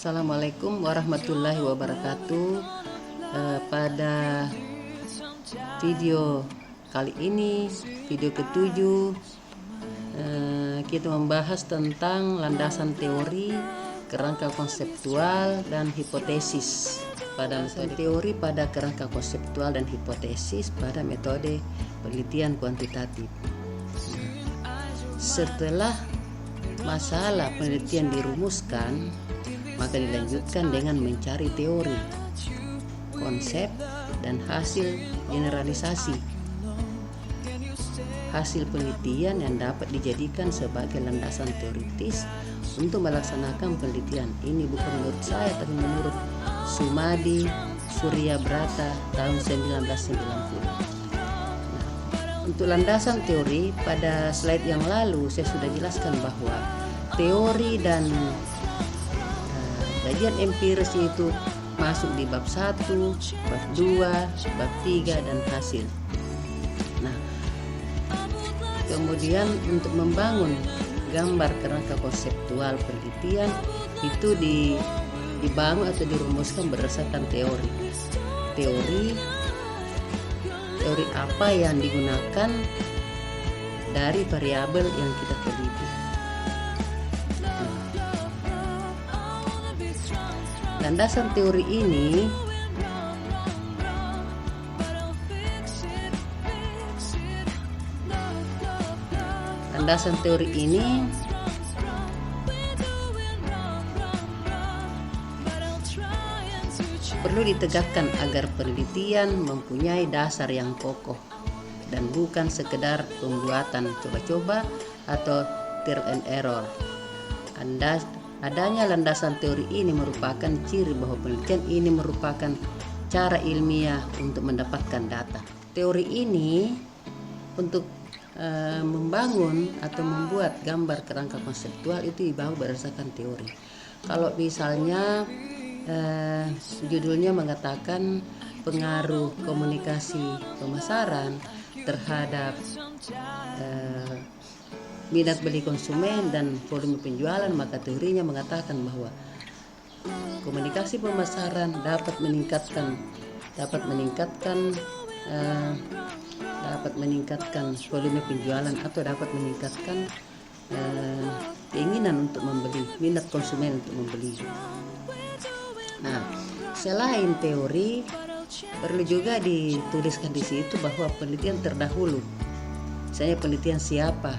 Assalamualaikum warahmatullahi wabarakatuh. Pada video kali ini, video ketujuh, kita membahas tentang landasan teori, kerangka konseptual, dan hipotesis pada metode teori pada kerangka konseptual dan hipotesis pada metode penelitian kuantitatif. Setelah masalah penelitian dirumuskan, maka dilanjutkan dengan mencari teori, konsep, dan hasil generalisasi. Hasil penelitian yang dapat dijadikan sebagai landasan teoritis untuk melaksanakan penelitian. Ini bukan menurut saya, tapi menurut Sumadi Suryabrata tahun 1990. Untuk landasan teori, pada slide yang lalu saya sudah jelaskan bahwa teori dan kajian empiris itu masuk di bab 1, bab 2, bab 3, dan hasil. Nah, kemudian untuk membangun gambar kerangka konseptual penelitian itu dibangun atau dirumuskan berdasarkan teori. Teori apa yang digunakan dari variabel yang kita teliti. Landasan teori ini perlu ditegakkan agar penelitian mempunyai dasar yang kokoh dan bukan sekedar pembuatan coba-coba atau trial and error. Adanya landasan teori ini merupakan ciri bahwa penelitian ini merupakan cara ilmiah untuk mendapatkan data. Teori ini untuk membangun atau membuat gambar kerangka konseptual itu dibangun berdasarkan teori. Kalau misalnya judulnya mengatakan pengaruh komunikasi pemasaran terhadap minat beli konsumen dan volume penjualan, maka teorinya mengatakan bahwa komunikasi pemasaran dapat meningkatkan volume penjualan atau dapat meningkatkan keinginan untuk membeli, minat konsumen untuk membeli. Nah, selain teori, perlu juga dituliskan di situ bahwa penelitian terdahulu, misalnya penelitian siapa,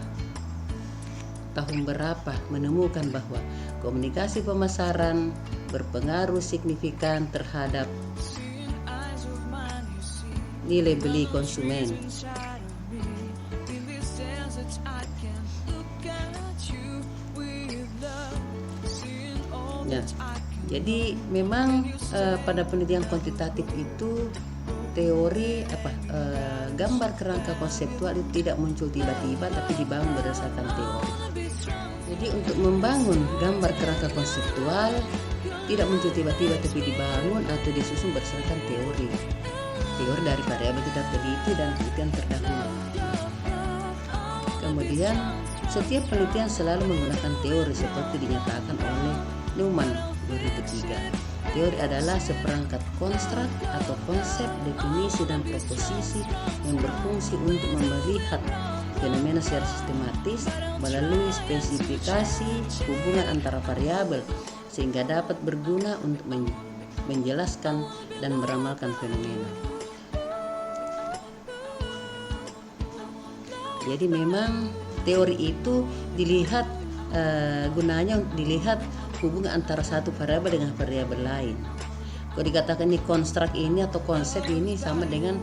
tahun berapa, menemukan bahwa komunikasi pemasaran berpengaruh signifikan terhadap nilai beli konsumen. Ya, jadi memang pada penelitian kuantitatif itu teori gambar kerangka konseptual itu tidak muncul tiba-tiba, tapi dibangun berdasarkan teori. Jadi untuk membangun gambar kerangka konseptual tidak muncul tiba-tiba, tapi dibangun atau disusun berdasarkan teori dari variabel kita teliti dan penelitian terdahulu. Kemudian setiap penelitian selalu menggunakan teori seperti dinyatakan oleh Neumann 2003. Teori adalah seperangkat konstruk atau konsep, definisi, dan proposisi yang berfungsi untuk melihat fenomena secara sistematis melalui spesifikasi hubungan antara variabel sehingga dapat berguna untuk menjelaskan dan meramalkan fenomena. Jadi memang teori itu dilihat gunanya untuk dilihat hubungan antara satu variabel dengan variabel lain. Kalau dikatakan ini konstruk ini atau konsep ini sama dengan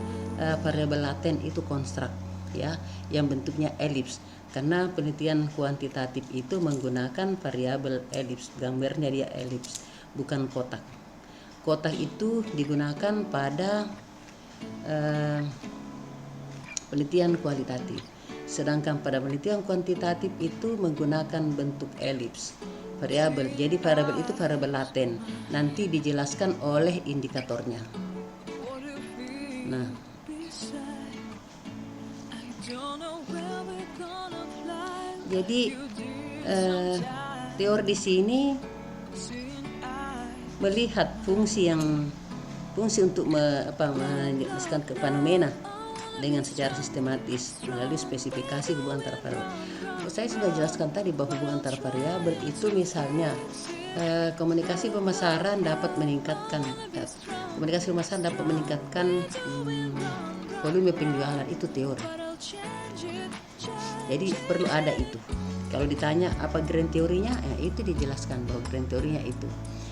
variabel laten itu konstruk, ya, yang bentuknya elips. Karena penelitian kuantitatif itu menggunakan variabel elips, gambarnya dia elips, bukan kotak. Kotak itu digunakan pada penelitian kualitatif. Sedangkan pada penelitian kuantitatif itu menggunakan bentuk elips, variabel. Jadi variabel itu variabel laten, nanti dijelaskan oleh indikatornya. Nah, jadi teori di sini melihat fungsi untuk menjelaskan ke fenomena dengan secara sistematis melalui spesifikasi hubungan antara variabel. Saya sudah jelaskan tadi bahwa hubungan antara variabel itu misalnya komunikasi pemasaran dapat meningkatkan volume penjualan, itu teori. Jadi perlu ada itu. Kalau ditanya apa grand teorinya, itu dijelaskan bahwa grand teorinya itu.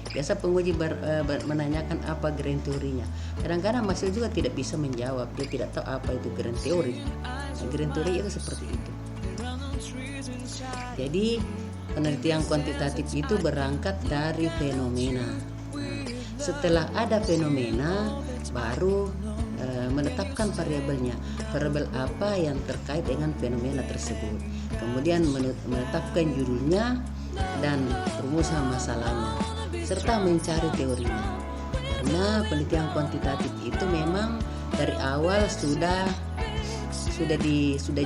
Biasa penguji menanyakan apa grand teorinya. Kadang-kadang mahasiswa juga tidak bisa menjawab, dia tidak tahu apa itu grand teori. Grand teori itu seperti itu. Jadi penelitian kuantitatif itu berangkat dari fenomena. Setelah ada fenomena, baru menetapkan variabelnya, variabel apa yang terkait dengan fenomena tersebut. Kemudian menetapkan judulnya dan rumusan masalahnya, serta mencari teorinya. Karena penelitian kuantitatif itu memang dari awal sudah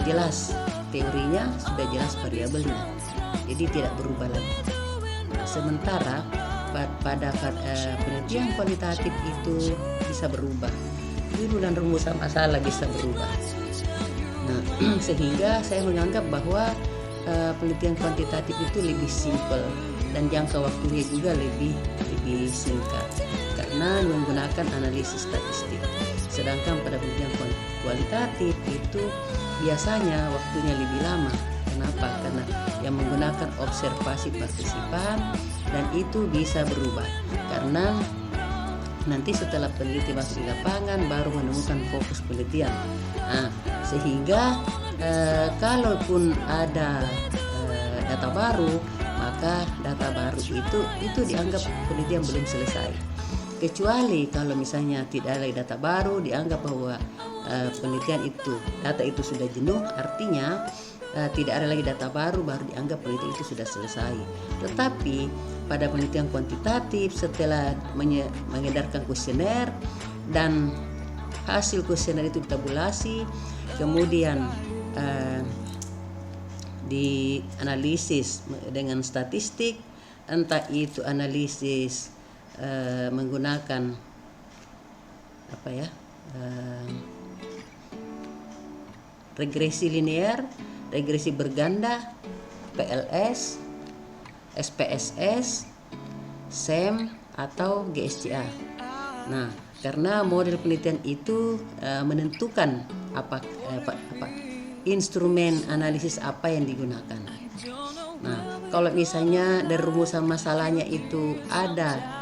jelas teorinya, sudah jelas variabelnya, jadi tidak berubah lagi. Sementara pada penelitian kualitatif itu bisa berubah, judul dan rumusan masalah bisa berubah. Nah, sehingga saya menganggap bahwa penelitian kuantitatif itu lebih simpel dan jangka waktunya juga lebih singkat karena menggunakan analisis statistik. Sedangkan pada penelitian kualitatif itu biasanya waktunya lebih lama. Kenapa? Karena yang menggunakan observasi partisipan dan itu bisa berubah karena nanti setelah peneliti masuk di lapangan baru menemukan fokus penelitian. Nah, sehingga kalaupun ada data baru, maka data baru itu dianggap penelitian belum selesai. Kecuali kalau misalnya tidak ada data baru, dianggap bahwa data itu sudah jenuh, artinya tidak ada lagi data baru dianggap penelitian itu sudah selesai. Tetapi pada penelitian kuantitatif, setelah mengedarkan kuesioner dan hasil kuesioner itu ditabulasi, kemudian dianalisis dengan statistik, entah itu analisis menggunakan regresi linear, regresi berganda, PLS, SPSS, SEM atau GSCA. Nah, karena model penelitian itu menentukan instrumen analisis apa yang digunakan. Nah, kalau misalnya dari rumusan masalahnya itu ada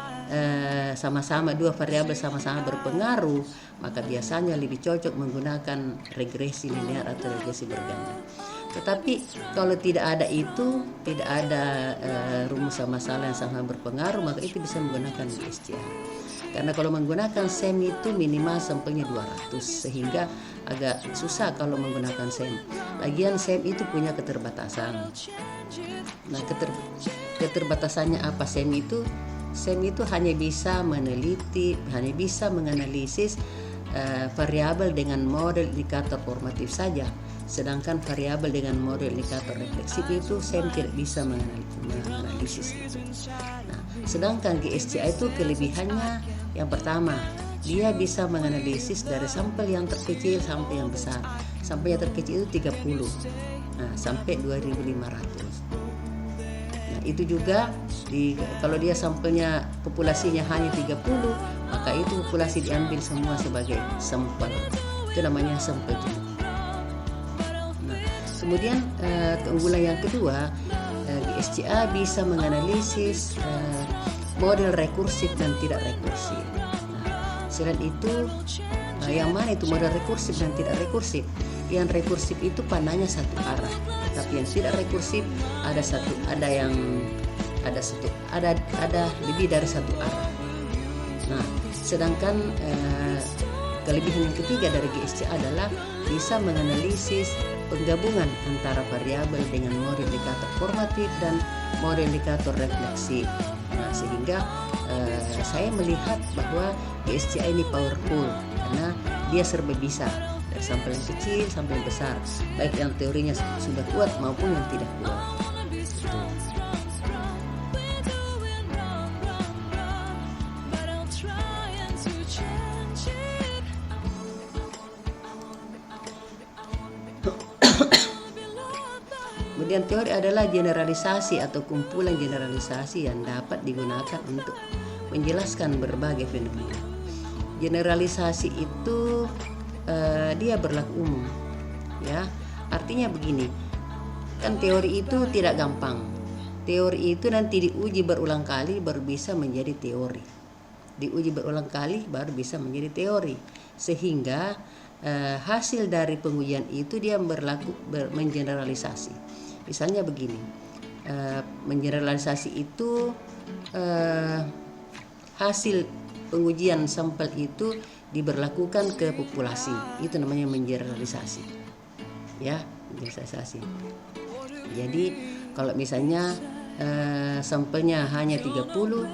sama-sama dua variabel sama-sama berpengaruh, maka biasanya lebih cocok menggunakan regresi linear atau regresi berganda. Tetapi kalau tidak ada rumusan masalah yang sama berpengaruh, maka itu bisa menggunakan GSCA. Karena kalau menggunakan SEM itu minimal sampelnya 200, sehingga agak susah kalau menggunakan SEM. Lagian SEM itu punya keterbatasan. Nah, keterbatasannya apa SEM itu? SEM itu hanya bisa menganalisis variabel dengan model indikator formatif saja. Sedangkan variabel dengan model indikator refleksif itu SEM tidak bisa menganalisis itu. Nah, sedangkan GSCA itu kelebihannya yang pertama, dia bisa menganalisis dari sampel yang terkecil sampai yang besar. Sampel yang terkecil itu 30, sampai 2.500. Nah, itu juga kalau dia sampelnya populasinya hanya 30, maka itu populasi diambil semua sebagai sampel. Itu namanya sampel jenuh. Kemudian keunggulan yang kedua, GSCA bisa menganalisis model rekursif dan tidak rekursif. Nah, selain itu, yang mana itu model rekursif dan tidak rekursif? Yang rekursif itu pandangnya satu arah, tapi yang tidak rekursif ada lebih dari satu arah. Nah, sedangkan kelebihan yang ketiga dari GSCA adalah bisa menganalisis penggabungan antara variabel dengan model indikator formatif dan model indikator refleksif. Nah, sehingga saya melihat bahwa GSCA ini powerful karena dia serba bisa, dari sampel yang kecil sampai yang besar, baik yang teorinya sudah kuat maupun yang tidak kuat. Kemudian teori adalah generalisasi atau kumpulan generalisasi yang dapat digunakan untuk menjelaskan berbagai fenomena. Generalisasi itu dia berlaku umum, ya. Artinya begini, kan teori itu tidak gampang. Teori itu nanti diuji berulang kali baru bisa menjadi teori. Diuji berulang kali baru bisa menjadi teori. Sehingga hasil dari pengujian itu dia mengeneralisasi. Misalnya begini, mengeneralisasi itu hasil pengujian sampel itu diberlakukan ke populasi. Itu namanya mengeneralisasi. Ya, generalisasi. Jadi kalau misalnya sampelnya hanya 30,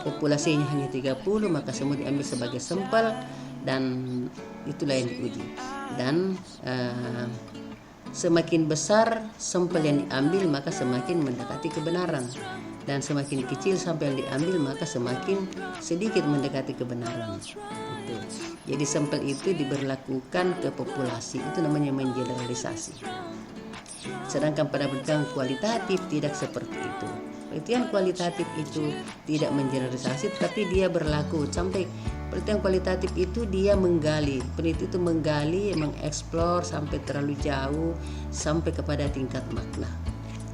populasinya hanya 30, maka semua diambil sebagai sampel dan itulah yang diuji. Dan semakin besar sampel yang diambil maka semakin mendekati kebenaran, dan semakin kecil sampel yang diambil maka semakin sedikit mendekati kebenaran. Jadi sampel itu diberlakukan ke populasi, itu namanya mengeneralisasi. Sedangkan pada penelitian kualitatif tidak seperti itu. Penelitian kualitatif itu tidak mengeneralisasi, tapi dia berlaku sampai penelitian kualitatif itu dia menggali, peneliti itu menggali, mengeksplor sampai terlalu jauh sampai kepada tingkat makna.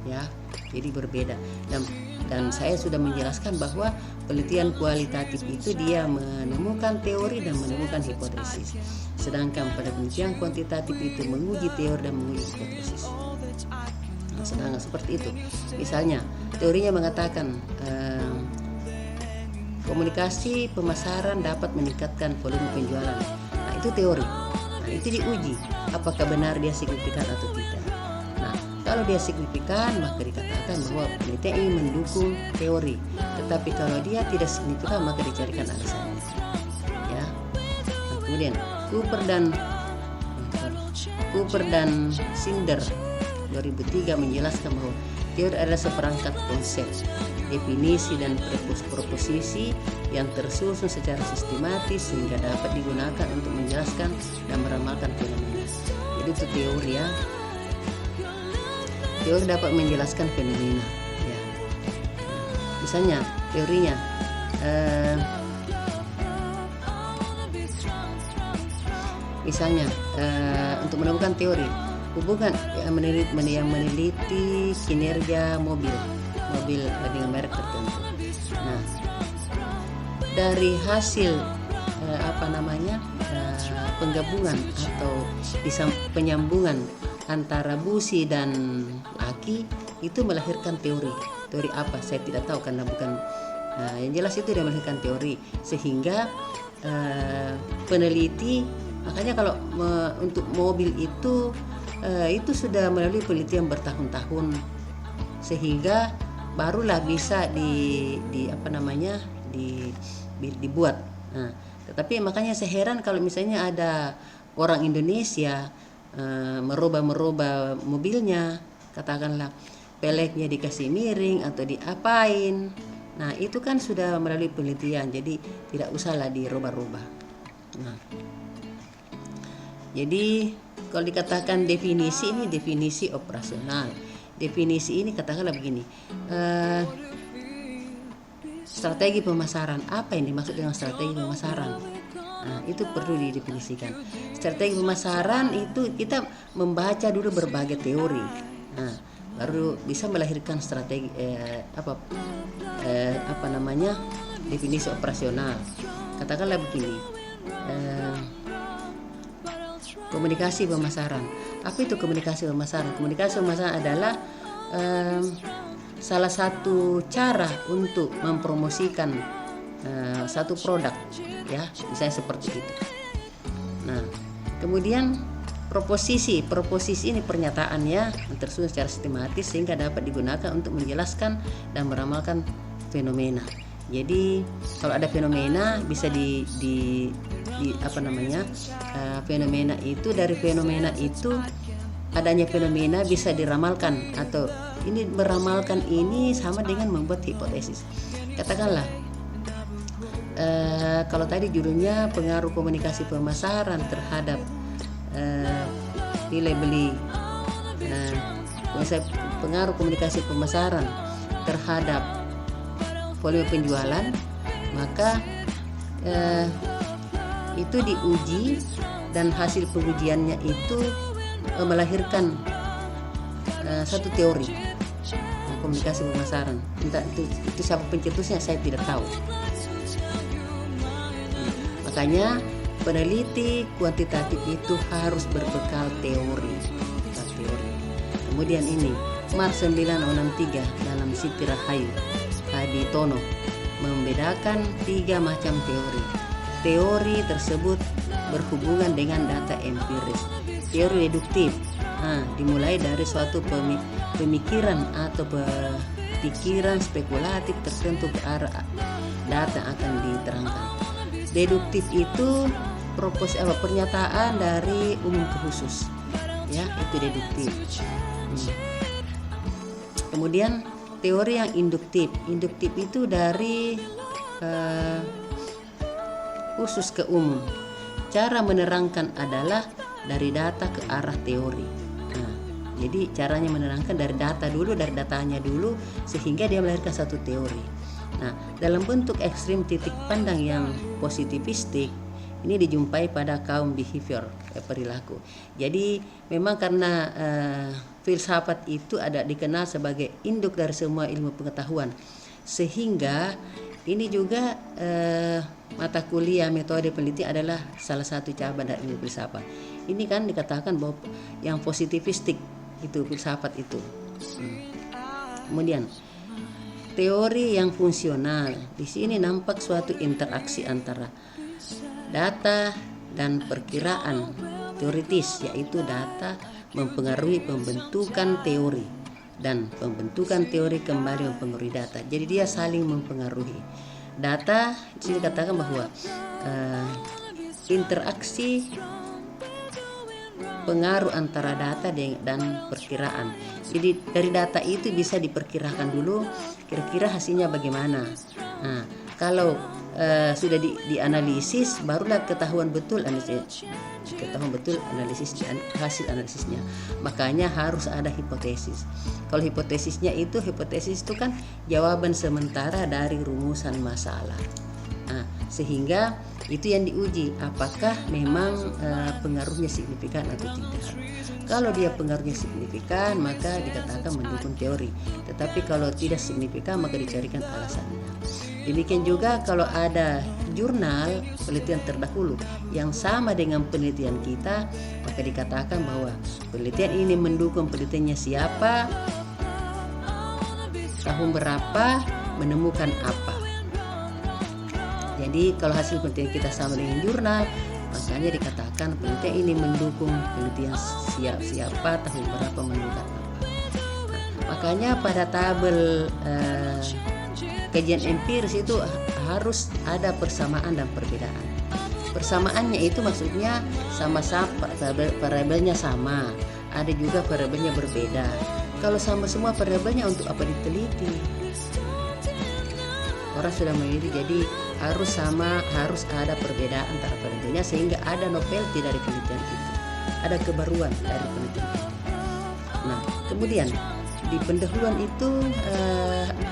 Ya, jadi berbeda. Dan saya sudah menjelaskan bahwa penelitian kualitatif itu dia menemukan teori dan menemukan hipotesis. Sedangkan pada penelitian kuantitatif itu menguji teori dan menguji hipotesis. Sedangkan seperti itu. Misalnya, teorinya mengatakan komunikasi pemasaran dapat meningkatkan volume penjualan. Nah, itu teori. Nah, itu diuji apakah benar dia signifikan atau tidak. Kalau dia signifikan maka dikatakan bahwa penelitian ini mendukung teori. Tetapi kalau dia tidak signifikan maka dicarikan alasannya. Ya. Nah, kemudian Cooper dan Sinder 2003 menjelaskan bahwa teori adalah seperangkat konsep, definisi dan proposisi yang tersusun secara sistematis sehingga dapat digunakan untuk menjelaskan dan meramalkan fenomena. Jadi itu teori, ya. Teori dapat menjelaskan fenomena. Ya. Misalnya teorinya, untuk menemukan teori hubungan yang meneliti kinerja mobil dengan merek tertentu. Nah, dari hasil penggabungan atau penyambungan antara busi dan laki itu melahirkan teori. Teori apa? Saya tidak tahu karena bukan. Yang jelas itu dia melahirkan teori sehingga peneliti, makanya kalau untuk mobil itu sudah melalui penelitian bertahun-tahun sehingga barulah bisa dibuat. Nah, tetapi makanya saya heran kalau misalnya ada orang Indonesia merubah mobilnya, katakanlah peleknya dikasih miring atau diapain. Nah, itu kan sudah melalui penelitian, jadi tidak usahlah dirubah-rubah. Nah, jadi kalau dikatakan definisi, ini definisi operasional. Definisi ini katakanlah begini, strategi pemasaran. Apa yang dimaksud dengan strategi pemasaran? Nah, itu perlu didefinisikan. Strategi pemasaran itu kita membaca dulu berbagai teori. Nah, baru bisa melahirkan strategi definisi operasional. Katakanlah begini, komunikasi pemasaran. Apa itu komunikasi pemasaran? Komunikasi pemasaran adalah salah satu cara untuk mempromosikan satu produk, ya, misalnya seperti itu. Nah, kemudian proposisi ini pernyataannya tersusun secara sistematis sehingga dapat digunakan untuk menjelaskan dan meramalkan fenomena. Jadi kalau ada fenomena bisa fenomena itu, dari fenomena itu adanya fenomena bisa diramalkan, atau ini meramalkan ini sama dengan membuat hipotesis. Katakanlah kalau tadi judulnya pengaruh komunikasi pemasaran terhadap nilai beli pengaruh komunikasi pemasaran terhadap volume penjualan, maka itu diuji dan hasil pengujiannya itu melahirkan satu teori komunikasi pemasaran. Entah itu siapa pencetusnya saya tidak tahu. Makanya peneliti kuantitatif itu harus berbekal teori. Kemudian ini Mars 963 dalam Siti Rahayu Hadi Tono membedakan 3 macam teori. Teori tersebut berhubungan dengan data empiris. Teori deduktif dimulai dari suatu pemikiran atau pikiran spekulatif tertentu ke arah data akan diterangkan. Deduktif itu pernyataan dari umum ke khusus, ya, itu deduktif. Kemudian teori yang induktif itu dari khusus ke umum. Cara menerangkan adalah dari data ke arah teori. Jadi caranya menerangkan dari datanya dulu sehingga dia melahirkan satu teori. Nah, dalam bentuk ekstrim titik pandang yang positivistik ini dijumpai pada kaum behavior, perilaku. Jadi memang karena filsafat itu dikenal sebagai induk dari semua ilmu pengetahuan, sehingga ini juga mata kuliah metode penelitian adalah salah satu cabang dari ilmu filsafat. Ini kan dikatakan bahwa yang positivistik itu filsafat itu. Kemudian teori yang fungsional, di sini nampak suatu interaksi antara data dan perkiraan teoritis, yaitu data mempengaruhi pembentukan teori dan pembentukan teori kembali mempengaruhi data. Jadi dia saling mempengaruhi. Data di sini katakan bahwa interaksi pengaruh antara data dan perkiraan. Jadi dari data itu bisa diperkirakan dulu kira-kira hasilnya bagaimana. Nah, kalau sudah dianalisis, barulah ketahuan betul hasil analisisnya. Makanya harus ada hipotesis. Kalau hipotesis itu kan jawaban sementara dari rumusan masalah. Nah, sehingga itu yang diuji, apakah memang pengaruhnya signifikan atau tidak. Kalau dia pengaruhnya signifikan, maka dikatakan mendukung teori. Tetapi kalau tidak signifikan, maka dicarikan alasannya. Demikian juga kalau ada jurnal penelitian terdahulu yang sama dengan penelitian kita, maka dikatakan bahwa penelitian ini mendukung penelitiannya siapa, tahun berapa, menemukan apa. Jadi kalau hasil penelitian kita sama dengan jurnal, makanya dikatakan penelitian ini mendukung penelitian siapa, tahun berapa, menemukan apa. Makanya pada tabel kajian empiris itu harus ada persamaan dan perbedaan. Persamaannya itu maksudnya sama-sama, variabelnya sama, ada juga variabelnya berbeda. Kalau sama semua variabelnya, untuk apa diteliti? Orang sudah meneliti, jadi harus sama, harus ada perbedaan antara variabelnya sehingga ada novelty dari penelitian itu, ada kebaruan dari penelitian itu. Nah, kemudian di pendahuluan itu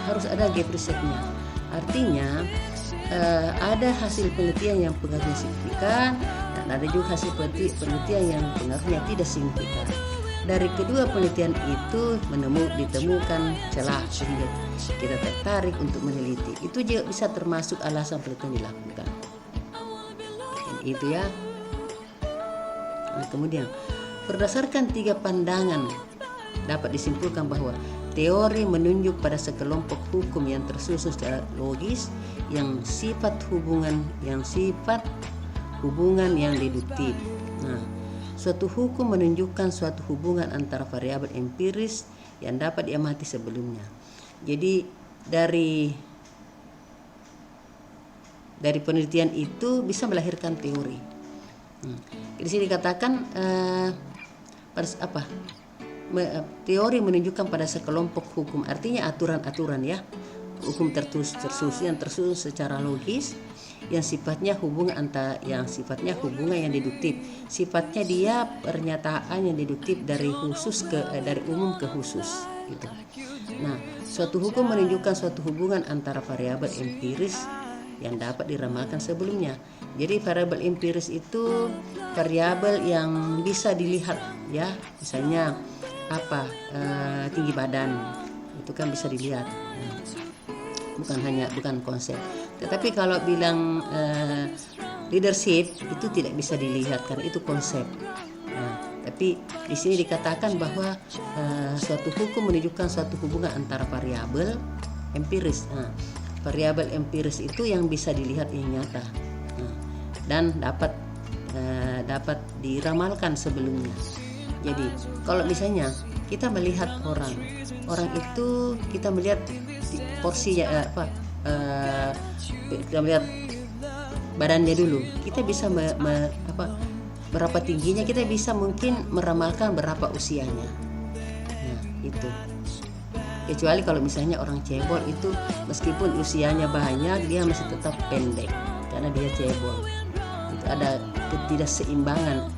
harus ada gap risetnya. Artinya ada hasil penelitian yang pengaruhnya signifikan dan ada juga hasil penelitian yang pengaruhnya tidak signifikan. Dari kedua penelitian itu ditemukan celah sehingga kita tertarik untuk meneliti. Itu juga bisa termasuk alasan penelitian dilakukan. Itu ya. Nah, kemudian berdasarkan 3 pandangan dapat disimpulkan bahwa teori menunjuk pada sekelompok hukum yang tersusun secara logis, yang sifat hubungan yang deduktif. Nah, suatu hukum menunjukkan suatu hubungan antara variabel empiris yang dapat diamati sebelumnya. Jadi dari penelitian itu bisa melahirkan teori. Di sini dikatakan teori menunjukkan pada sekelompok hukum, artinya aturan-aturan ya, hukum tersusun secara logis yang sifatnya hubungan yang deduktif. Sifatnya dia pernyataan yang deduktif dari umum ke khusus gitu. Nah, suatu hukum menunjukkan suatu hubungan antara variabel empiris yang dapat diramalkan sebelumnya. Jadi variabel empiris itu variabel yang bisa dilihat ya, misalnya tinggi badan itu kan bisa dilihat. Bukan konsep. Tetapi kalau bilang leadership itu tidak bisa dilihat karena itu konsep. Tapi di sini dikatakan bahwa suatu hukum menunjukkan suatu hubungan antara variabel empiris. Variabel empiris itu yang bisa dilihat yang nyata dan dapat diramalkan sebelumnya. Jadi kalau misalnya kita melihat orang itu kita melihat porsinya kita melihat badannya dulu, kita bisa berapa tingginya, kita bisa mungkin meramalkan berapa usianya. Nah itu, kecuali kalau misalnya orang cebol itu meskipun usianya banyak dia masih tetap pendek karena dia cebol. Itu ada ketidakseimbangan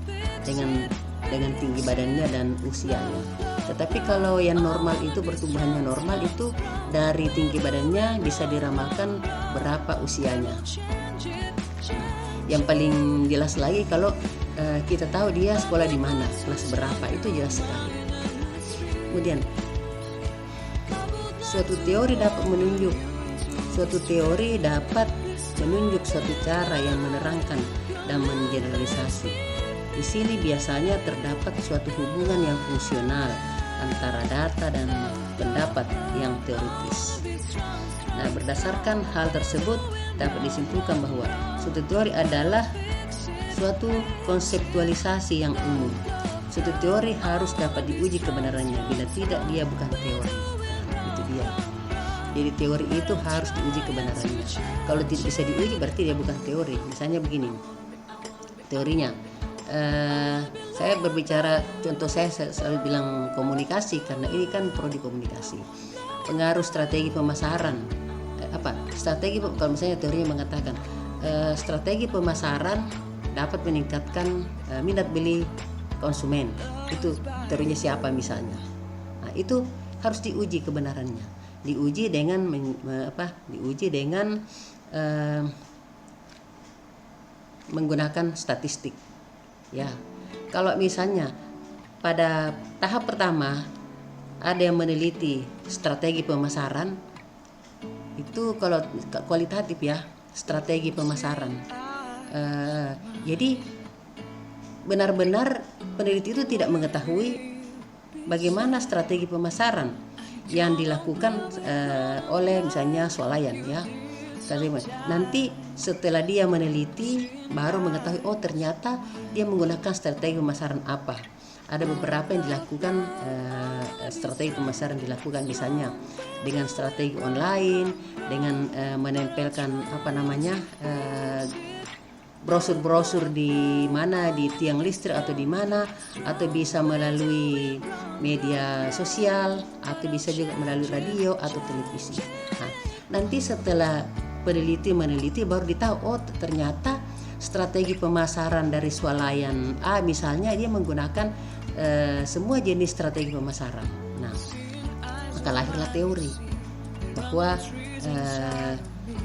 dengan tinggi badannya dan usianya. Tetapi kalau yang normal itu pertumbuhannya normal itu dari tinggi badannya bisa diramalkan berapa usianya. Yang paling jelas lagi kalau kita tahu dia sekolah di mana, kelas berapa, itu jelas sekali. Kemudian suatu teori dapat menunjuk suatu cara yang menerangkan dan mengeneralisasi. Di sini biasanya terdapat suatu hubungan yang fungsional antara data dan pendapat yang teoritis. Nah, berdasarkan hal tersebut dapat disimpulkan bahwa suatu teori adalah suatu konseptualisasi yang umum. Suatu teori harus dapat diuji kebenarannya, bila tidak dia bukan teori. Itu dia. Jadi teori itu harus diuji kebenarannya. Kalau tidak bisa diuji berarti dia bukan teori. Misalnya begini, teorinya. Saya berbicara, contoh saya selalu bilang komunikasi karena ini kan prodi komunikasi. Pengaruh strategi pemasaran. Strategi, kalau misalnya teorinya mengatakan strategi pemasaran dapat meningkatkan minat beli konsumen. Itu teorinya siapa misalnya. Nah, itu harus diuji kebenarannya. Diuji dengan menggunakan statistik. Ya, kalau misalnya pada tahap pertama ada yang meneliti strategi pemasaran, itu kalau kualitatif ya, strategi pemasaran. Jadi benar-benar peneliti itu tidak mengetahui bagaimana strategi pemasaran yang dilakukan oleh misalnya swalayan ya. Nanti setelah dia meneliti baru mengetahui, oh ternyata dia menggunakan strategi pemasaran apa. Ada beberapa yang dilakukan strategi pemasaran dilakukan misalnya dengan strategi online, dengan menempelkan brosur-brosur di mana, di tiang listrik atau di mana, atau bisa melalui media sosial, atau bisa juga melalui radio atau televisi. Nah, nanti setelah peneliti meneliti baru ditahu, oh ternyata strategi pemasaran dari swalayan A misalnya dia menggunakan semua jenis strategi pemasaran. Nah, maka lahirlah teori bahwa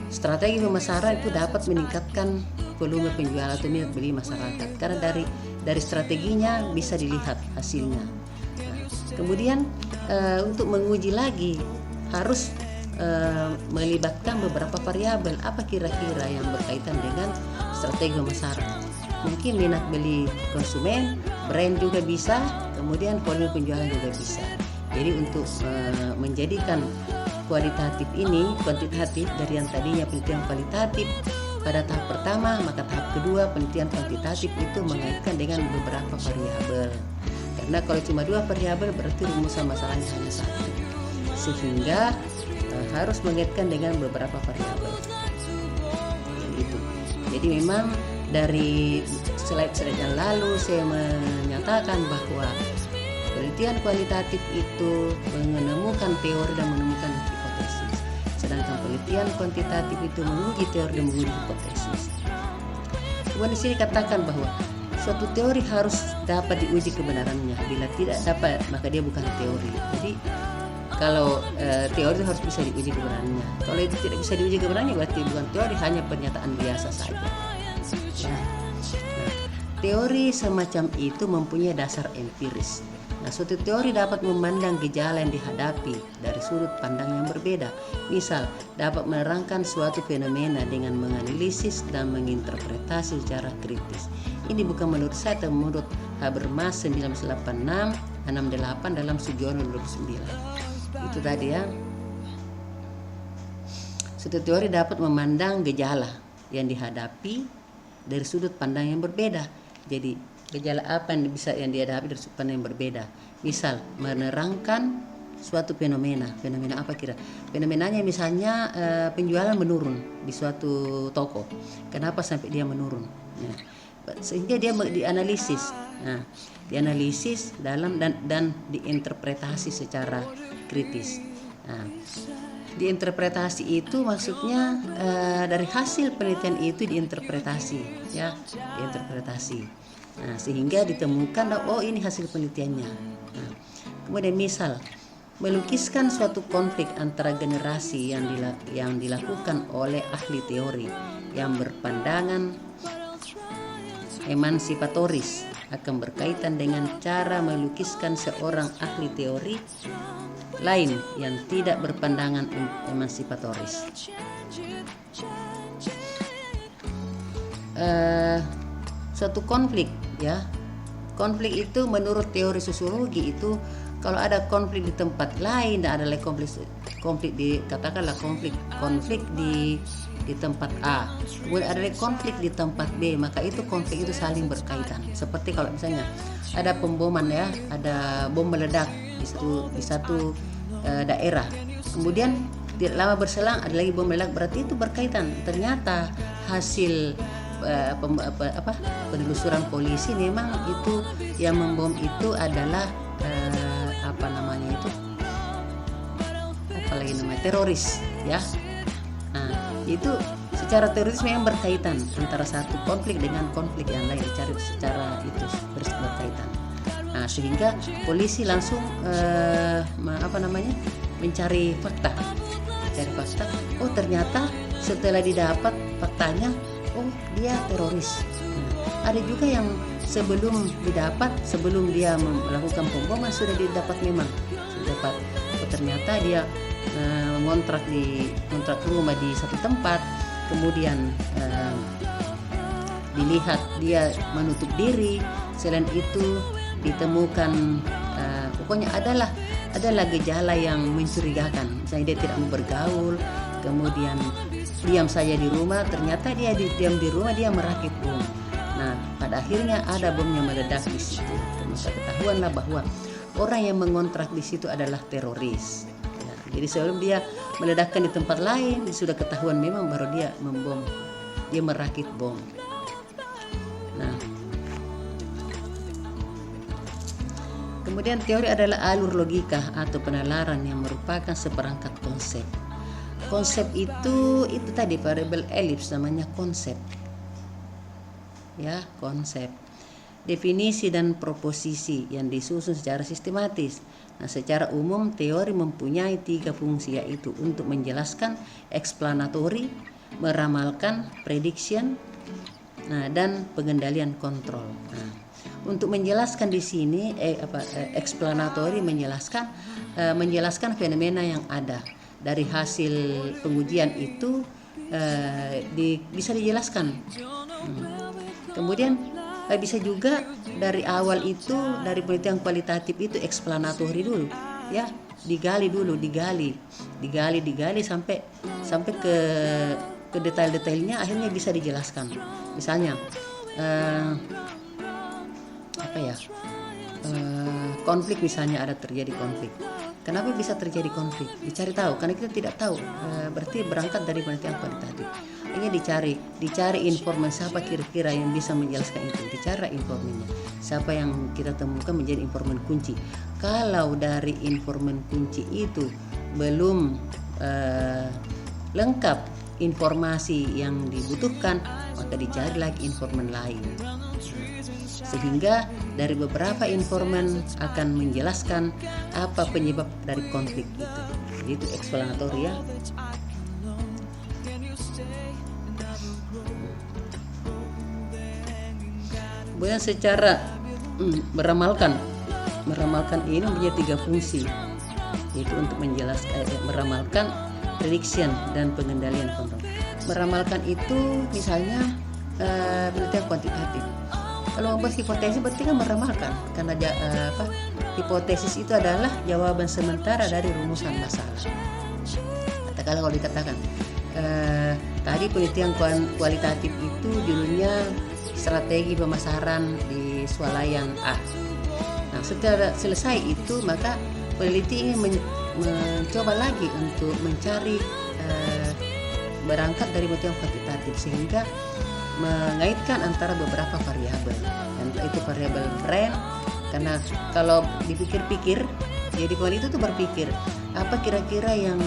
strategi pemasaran itu dapat meningkatkan volume penjualan atau minat beli masyarakat karena dari strateginya bisa dilihat hasilnya. Nah, kemudian untuk menguji lagi harus melibatkan beberapa variabel. Apa kira-kira yang berkaitan dengan strategi pemasaran? Mungkin minat beli konsumen, brand juga bisa, kemudian volume penjualan juga bisa. Jadi untuk menjadikan kuantitatif dari yang tadinya penelitian kualitatif pada tahap pertama, maka tahap kedua penelitian kuantitatif itu mengaitkan dengan beberapa variabel. Karena kalau cuma 2 variabel berarti rumusan masalahnya hanya 1. Sehingga harus mengaitkan dengan beberapa variabel. Itu. Jadi memang dari slide-slide yang lalu saya menyatakan bahwa penelitian kualitatif itu menemukan teori dan menemukan hipotesis, sedangkan penelitian kuantitatif itu menguji teori dan menguji hipotesis. Kemudian di sini katakan bahwa suatu teori harus dapat diuji kebenarannya. Bila tidak dapat, maka dia bukan teori. Jadi kalau teori harus bisa diuji kebenarannya. Kalau itu tidak bisa diuji kebenarannya, berarti bukan teori, hanya pernyataan biasa saja. Nah, teori semacam itu mempunyai dasar empiris. Nah, suatu teori dapat memandang gejala yang dihadapi dari sudut pandang yang berbeda. Misal, dapat menerangkan suatu fenomena dengan menganalisis dan menginterpretasi secara kritis. Ini bukan menurut saya, tapi menurut Habermas 1986-68 dalam Sugiono 29. Itu tadi ya. Suatu teori dapat memandang gejala yang dihadapi dari sudut pandang yang berbeda. Jadi gejala apa yang dihadapi dari sudut pandang yang berbeda? Misal menerangkan suatu fenomena apa kira? Fenomenanya misalnya penjualan menurun di suatu toko. Kenapa sampai dia menurun? Nah, sehingga dia dianalisis. Nah, dianalisis dalam dan diinterpretasi secara kritis. Nah, diinterpretasi itu maksudnya dari hasil penelitian itu diinterpretasi, ya, diinterpretasi. Nah, sehingga ditemukan, oh ini hasil penelitiannya. Nah, kemudian misal melukiskan suatu konflik antara generasi yang dilakukan oleh ahli teori yang berpandangan emansipatoris akan berkaitan dengan cara melukiskan seorang ahli teori lain yang tidak berpandangan emansipatoris. Suatu konflik, ya, konflik itu menurut teori sosiologi itu kalau ada konflik di tempat lain dan ada lagi konflik di, katakanlah konflik di tempat A, kemudian ada lagi konflik di tempat B, maka itu konflik itu saling berkaitan. Seperti kalau misalnya ada pemboman, ya, ada bom meledak di satu daerah, kemudian tidak lama berselang ada lagi bom meledak, berarti itu berkaitan. Ternyata hasil penelusuran polisi memang itu yang membom itu adalah teroris, ya. Nah, itu secara teroris memang berkaitan antara satu konflik dengan konflik yang lain, dicari secara itu berkaitan. Nah, sehingga polisi langsung mencari fakta. Oh, ternyata setelah didapat faktanya, oh dia teroris. Nah, ada juga yang sebelum dia melakukan pemboman sudah didapat ternyata dia mengontrak rumah di satu tempat, kemudian dilihat dia menutup diri. Selain itu ditemukan pokoknya adalah gejala yang mencurigakan. Misalnya dia tidak mau bergaul, kemudian diam saja di rumah, ternyata dia diam di rumah dia merakit bom. Nah, pada akhirnya ada bom yang meledak di situ. Maka ketahuanlah bahwa orang yang mengontrak di situ adalah teroris. Ya, jadi sebelum dia meledakkan di tempat lain, sudah ketahuan memang baru dia membom, dia merakit bom. Nah, kemudian teori adalah alur logika atau penalaran yang merupakan seperangkat konsep. Konsep itu tadi variabel elips namanya konsep. Ya, konsep. Definisi dan proposisi yang disusun secara sistematis. Nah, secara umum teori mempunyai 3 fungsi, yaitu untuk menjelaskan, explanatory, meramalkan, prediction, dan pengendalian kontrol. Nah, untuk menjelaskan di sini explanatory menjelaskan fenomena yang ada dari hasil pengujian itu bisa dijelaskan. Kemudian bisa juga dari awal itu, dari penelitian kualitatif itu explanatory dulu, ya, digali sampai ke detail-detailnya, akhirnya bisa dijelaskan. Misalnya konflik, misalnya ada terjadi konflik. Kenapa bisa terjadi konflik? Dicari tahu, karena kita tidak tahu. Berarti berangkat dari penelitian kualitatif. Ini dicari informasi siapa kira-kira yang bisa menjelaskan itu. Dicari informannya. Siapa yang kita temukan menjadi informan kunci. Kalau dari informan kunci itu belum lengkap informasi yang dibutuhkan, maka dicari lagi informan lain. Sehingga dari beberapa informan akan menjelaskan apa penyebab dari konflik itu. Jadi itu eksplanatori ya. Kemudian secara meramalkan ini punya 3 fungsi, yaitu untuk menjelaskan, meramalkan, prediction, dan pengendalian kontrol. Meramalkan itu misalnya penelitian kuantitatif. Kalau membahas hipotesis berarti kan meramalkan, karena hipotesis itu adalah jawaban sementara dari rumusan masalah. Katakanlah kalau dikatakan tadi penelitian kualitatif itu judulnya strategi pemasaran di swalayan A. Nah, setelah selesai itu maka peneliti ini mencoba lagi untuk mencari berangkat dari penelitian kuantitatif sehingga mengaitkan antara beberapa variabel. Entah itu variabel brand, karena kalau dipikir-pikir jadi kawan itu tuh berpikir apa kira-kira yang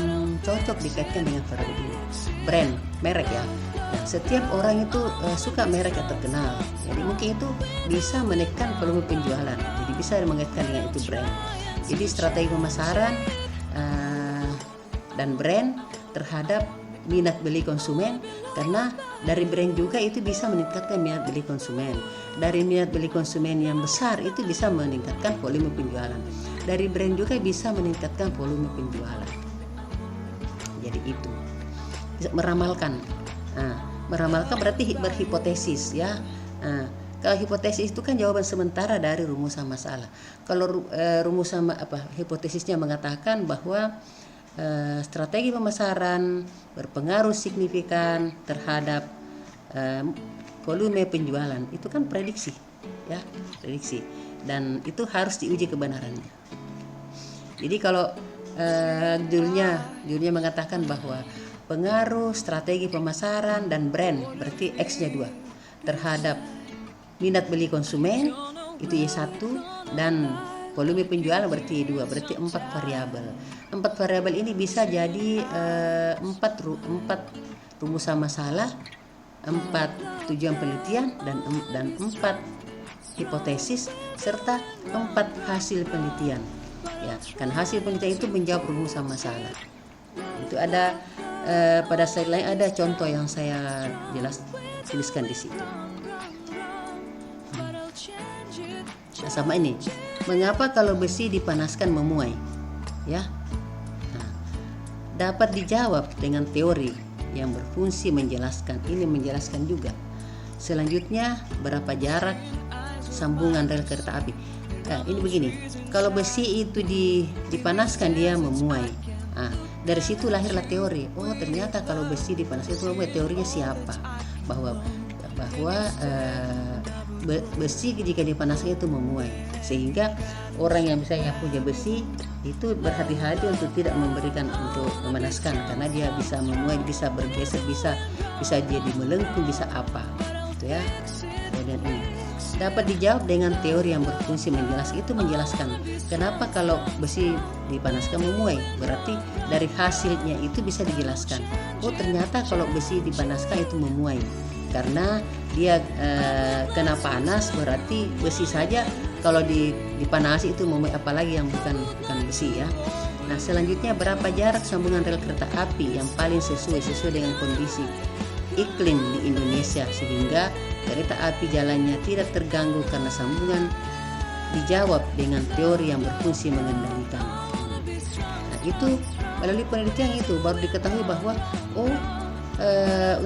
cocok dikaitkan dengan variabel ini. Brand, merek ya. Nah, setiap orang itu suka merek yang terkenal. Jadi mungkin itu bisa menekan volume penjualan. Jadi bisa mengaitkan dengan itu brand. Jadi strategi pemasaran dan brand terhadap minat beli konsumen, karena dari brand juga itu bisa meningkatkan minat beli konsumen. Dari minat beli konsumen yang besar itu bisa meningkatkan volume penjualan. Dari brand juga bisa meningkatkan volume penjualan. Jadi itu meramalkan. Nah, meramalkan berarti berhipotesis ya. Nah, kalau hipotesis itu kan jawaban sementara dari rumusan masalah. Kalau hipotesisnya mengatakan bahwa strategi pemasaran berpengaruh signifikan terhadap volume penjualan, itu kan prediksi ya, prediksi, dan itu harus diuji kebenarannya. Jadi kalau judulnya mengatakan bahwa pengaruh strategi pemasaran dan brand berarti X-nya 2 terhadap minat beli konsumen itu Y1, dan volume penjualan berarti Y2, berarti 4 variabel. 4 variabel ini bisa jadi 4 rumusan masalah, 4 tujuan penelitian, dan 4 hipotesis serta 4 hasil penelitian. Ya, kan hasil penelitian itu menjawab rumusan masalah. Itu ada pada slide lain ada contoh yang saya tuliskan di situ. Nah, sama ini, mengapa kalau besi dipanaskan memuai? Ya, nah, dapat dijawab dengan teori yang berfungsi menjelaskan. Ini menjelaskan juga. Selanjutnya, berapa jarak sambungan rel kereta api? Nah, ini begini, kalau besi itu dipanaskan dia memuai. Nah, dari situ lahirlah teori. Oh, ternyata kalau besi dipanaskan itu memuai. Teorinya siapa? Bahwa besi jika dipanaskan itu memuai, sehingga orang yang misalnya punya besi itu berhati-hati untuk tidak memberikan untuk memanaskan, karena dia bisa memuai, bisa bergeser, bisa jadi melengkung, bisa apa gitu ya. Kemudian ini dapat dijawab dengan teori yang berfungsi menjelaskan kenapa kalau besi dipanaskan memuai. Berarti dari hasilnya itu bisa dijelaskan, oh ternyata kalau besi dipanaskan itu memuai karena dia kena panas, berarti besi saja kalau dipanasi itu memuai, apalagi yang bukan besi ya. Nah, selanjutnya berapa jarak sambungan rel kereta api yang paling sesuai dengan kondisi iklim di Indonesia sehingga kereta api jalannya tidak terganggu karena sambungan dijawab dengan teori yang berfungsi mengendalikan. Nah, itu melalui penelitian itu baru diketahui bahwa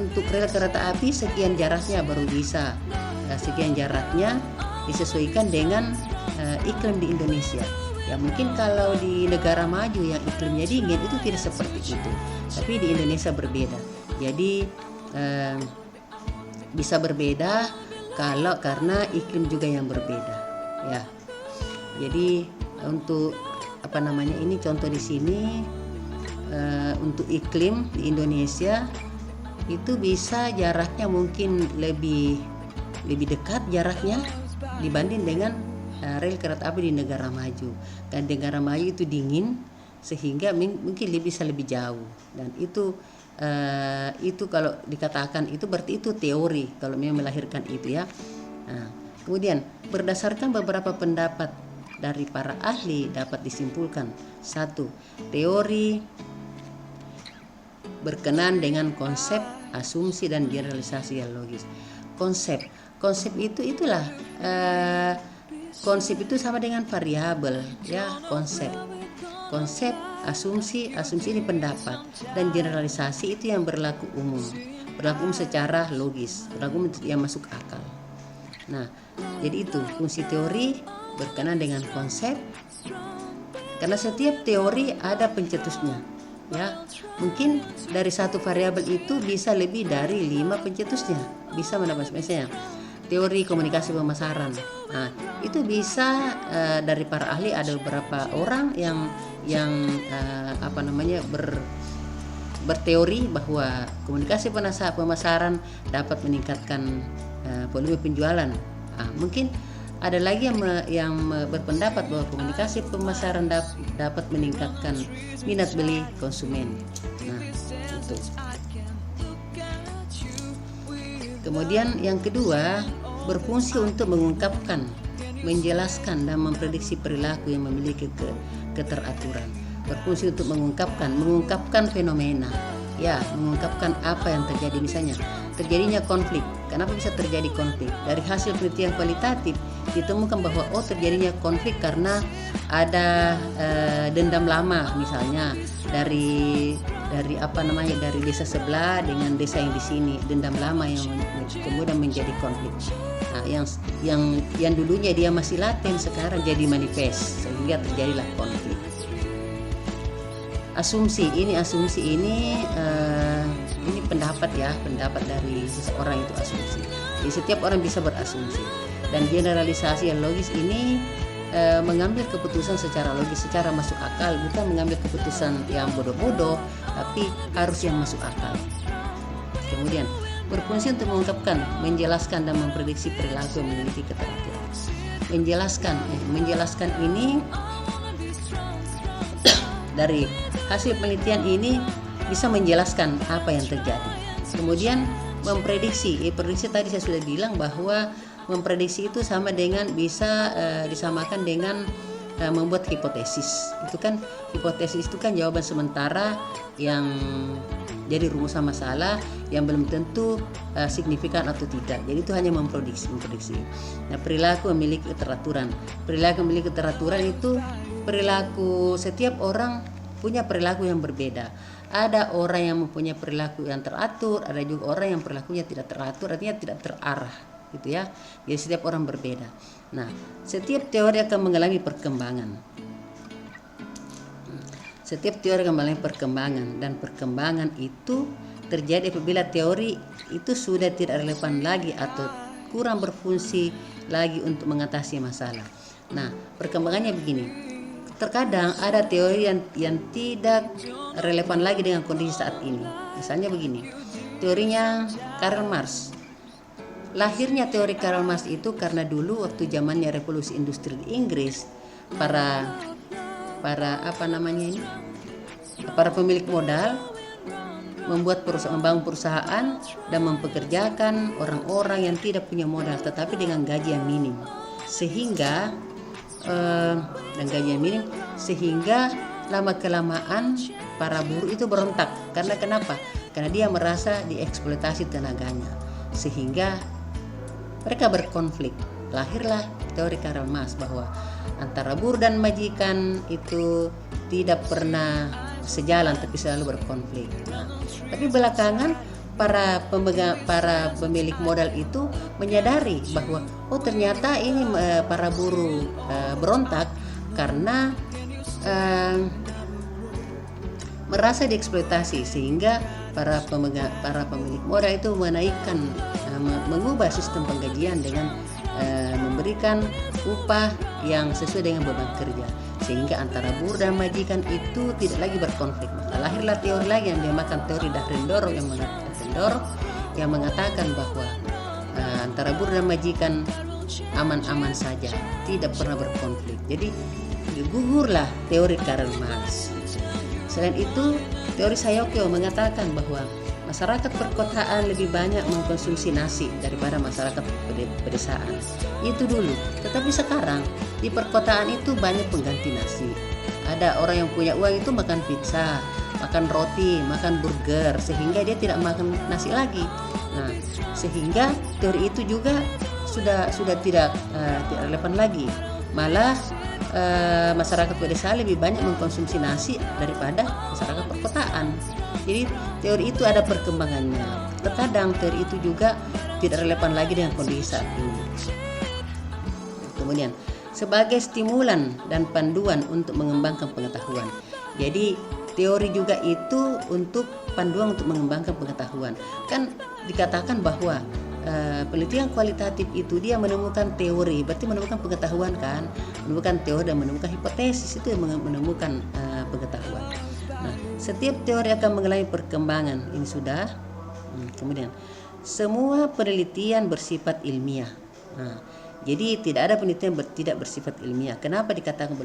untuk rel kereta api sekian jaraknya baru bisa sekian jaraknya disesuaikan dengan iklim di Indonesia. Ya mungkin kalau di negara maju yang iklimnya dingin itu tidak seperti itu, tapi di Indonesia berbeda. Jadi bisa berbeda karena iklim juga yang berbeda. Ya, jadi untuk ini contoh di sini untuk iklim di Indonesia itu bisa jaraknya mungkin lebih dekat jaraknya dibanding dengan rel kereta api di negara maju. Dan negara maju itu dingin sehingga mungkin bisa lebih jauh, dan itu itu kalau dikatakan itu berarti itu teori kalau memang melahirkan itu ya. Nah, kemudian berdasarkan beberapa pendapat dari para ahli dapat disimpulkan, satu, teori berkenaan dengan konsep, asumsi dan generalisasi yang logis. Konsep itu itulah konsep itu sama dengan variabel ya, konsep, asumsi ini pendapat, dan generalisasi itu yang berlaku umum secara logis, berlaku yang masuk akal. Nah, jadi itu fungsi teori berkenaan dengan konsep, karena setiap teori ada pencetusnya ya. Mungkin dari satu variabel itu bisa lebih dari 5 pencetusnya, bisa mendapat misalnya teori komunikasi pemasaran. Nah, itu bisa dari para ahli ada beberapa orang yang berteori bahwa komunikasi pemasaran dapat meningkatkan volume penjualan. Nah, mungkin ada lagi yang berpendapat bahwa komunikasi pemasaran dapat meningkatkan minat beli konsumen. Nah, itu. Kemudian yang kedua, berfungsi untuk mengungkapkan, menjelaskan dan memprediksi perilaku yang memiliki keteraturan. Berfungsi untuk mengungkapkan fenomena. Ya, mengungkapkan apa yang terjadi, misalnya terjadinya konflik. Kenapa bisa terjadi konflik? Dari hasil penelitian kualitatif ditemukan bahwa terjadinya konflik karena ada dendam lama, misalnya dari dari desa sebelah dengan desa yang di sini, dendam lama yang kemudian menjadi konflik. Nah, yang dulunya dia masih laten sekarang jadi manifest, sehingga terjadilah konflik. Asumsi ini pendapat dari seseorang, itu asumsi. Jadi setiap orang bisa berasumsi. Dan generalisasi yang logis ini mengambil keputusan secara logis, secara masuk akal, bukan mengambil keputusan yang bodoh-bodoh, tapi harus yang masuk akal. Kemudian berfungsi untuk mengungkapkan, menjelaskan dan memprediksi perilaku yang memiliki keteraturan. Menjelaskan ini dari hasil penelitian ini bisa menjelaskan apa yang terjadi. Kemudian memprediksi, prediksi tadi saya sudah bilang bahwa memprediksi itu sama dengan bisa disamakan dengan membuat hipotesis. Hipotesis itu kan jawaban sementara yang jadi rumusan masalah yang belum tentu signifikan atau tidak. Jadi itu hanya memprediksi. Nah, perilaku memiliki keteraturan. Perilaku memiliki keteraturan itu perilaku, setiap orang punya perilaku yang berbeda. Ada orang yang mempunyai perilaku yang teratur, ada juga orang yang perilakunya tidak teratur, artinya tidak terarah, gitu ya. Jadi setiap orang berbeda. Nah, setiap teori akan mengalami perkembangan. Dan perkembangan itu terjadi apabila teori itu sudah tidak relevan lagi atau kurang berfungsi lagi untuk mengatasi masalah. Nah, perkembangannya begini. Terkadang ada teori yang tidak relevan lagi dengan kondisi saat ini. Misalnya begini, teorinya Karl Marx. Lahirnya teori Karl Marx itu karena dulu waktu zamannya revolusi industri di Inggris, para pemilik modal membangun perusahaan dan mempekerjakan orang-orang yang tidak punya modal tetapi dengan gaji yang minim, sehingga lama kelamaan para buruh itu berontak. Karena kenapa? Karena dia merasa dieksploitasi tenaganya, sehingga mereka berkonflik. Lahirlah teori Karl Marx bahwa antara buruh dan majikan itu tidak pernah sejalan tapi selalu berkonflik. Nah, tapi belakangan para pemilik modal itu menyadari bahwa ternyata ini para buruh berontak karena merasa dieksploitasi, sehingga para pemilik modal itu mengubah sistem penggajian dengan memberikan upah yang sesuai dengan beban kerja, sehingga antara buruh dan majikan itu tidak lagi berkonflik. Maka lahirlah teori lagi yang dinamakan teori Dahrendorf yang mengatakan bahwa antara buruh dan majikan aman-aman saja, tidak pernah berkonflik. Jadi gugurlah teori Karl Marx. Selain itu, teori Sayoko mengatakan bahwa masyarakat perkotaan lebih banyak mengkonsumsi nasi daripada masyarakat pedesaan. Itu dulu. Tetapi sekarang di perkotaan itu banyak pengganti nasi. Ada orang yang punya uang itu makan pizza, makan roti, makan burger, sehingga dia tidak makan nasi lagi. Nah, sehingga teori itu juga sudah tidak relevan lagi. Malah masyarakat pedesaan lebih banyak mengkonsumsi nasi daripada masyarakat perkotaan. Jadi teori itu ada perkembangannya. Terkadang teori itu juga tidak relevan lagi dengan kondisi saat ini. Kemudian sebagai stimulan dan panduan untuk mengembangkan pengetahuan. Jadi teori juga itu untuk panduan untuk mengembangkan pengetahuan. Kan dikatakan bahwa penelitian kualitatif itu dia menemukan teori, berarti menemukan pengetahuan kan, menemukan teori dan menemukan hipotesis, itu yang menemukan pengetahuan. Nah, setiap teori akan mengalami perkembangan, ini sudah. Kemudian semua penelitian bersifat ilmiah. Nah, jadi tidak ada penelitian tidak bersifat ilmiah. Kenapa dikatakan